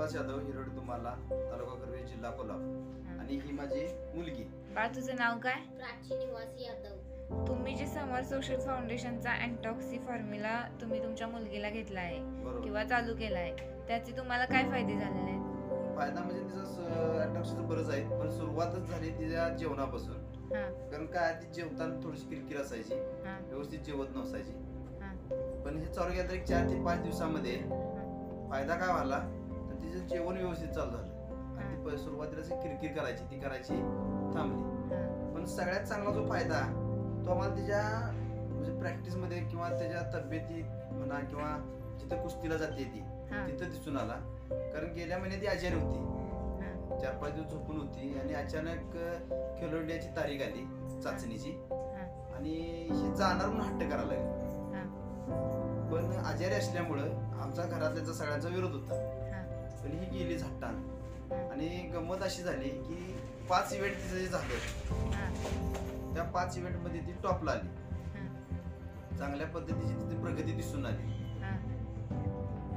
सुहास यादव, हिरोड तुम्हाला, तालुका कर्वे, जिल्हा कोल्हापूर. आणि ही माझी मुलगी. बाळ तुझं नाव काय? प्राची निवास यादव. तुम्ही जे समर सोशल फाउंडेशनचा अँटॉक्सी फॉर्म्युला तुम्ही तुमच्या मुलगीला घेतला आहे बरोबर. किंवा चालू केला आहे, त्याचे तुम्हाला काय फायदे झालेले आहेत? फायदा म्हणजे तिचं अटॅक्सचं बरंच आहे, पण सुरुवातच झाली तिच्या जेवणापासून. हां कारण काय ती जेवताना थोडीशी किरकिर असायची, हां व्यवस्थित जेवत नसायची. हां पण हे चालू केलं तर 4 ते 5 दिवसामध्ये फायदा काय झाला तर तिचं जेवण व्यवस्थित चालू झालं. आणि ती सुरुवातीला जी किरकिर करायची ती करायची थांबली. हां पण सगळ्यात चांगला जो फायदा तो आम्हाला तिच्या म्हणजे प्रॅक्टिसमध्ये किंवा त्याच्या तब्येतीत म्हणा किंवा जिथं कुस्तीला जाते ती हां तिथं दिसून आला. कारण गेल्या महिन्यात ती आजारी होती, हां 4-5 दिवस झोपून होती आणि अचानक खेलो इंडियाची तारीख आली चाचणीची हां आणि हे जाणार म्हणून हट्ट करायला लागली. हां पण आजारी असल्यामुळं आमचा घरातल्याचा सगळ्यांचा विरोध होता. हां पण ही गेली झट्टान आणि गंमत अशी झाली की 5 इव्हेंट तिचं जे झालं हां त्या 5 इव्हेंट मध्ये ती टॉपला आली. हां चांगल्या पद्धतीची तिची प्रगती दिसून आली हां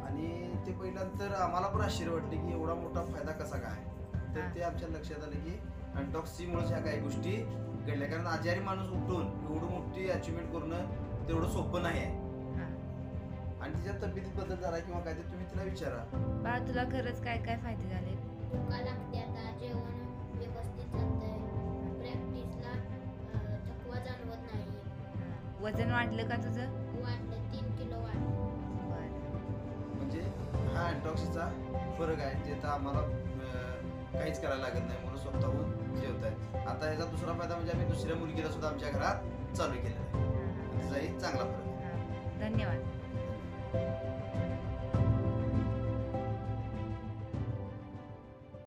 आणि ते पहिल्यानंतर आम्हाला पण आश्चर्य वाटले की एवढा मोठा फायदा कसा काय. तर ते आमच्या लक्षात आलं की अँटॉक्सीमुळे ह्या काही गोष्टी घडल्या. कारण आजारी माणूस उठून एवढं मोठी अचिव्हमेंट करणं तेवढं सोपं नाही आहे. हां. आणि तिच्या तब्येतीत बदल झाला किंवा काय ते तुम्ही तिला विचारा. बाळ तुला खरंच काय काय फायदे झाले? भुका लागते आता, जेवण व्यवस्थित जातंय, प्रॅक्टिसला थकवा जाणवत नाही. वजन वाढलं का तुझं? वाढलं 3 किलो वाढलं. बरं. म्हणजे हा अँटॉक्सीचा फरक आहे जे तर आम्हाला काहीच करायला लागत नाही म्हणून स्वतःहून जेवत आहे. आता ह्याचा दुसरा फायदा म्हणजे आम्ही दुसऱ्या मुलगीला सुद्धा आमच्या घरात चालू केलेला आहे. हां त्याचाही चांगला फरक आहे. हां. धन्यवाद.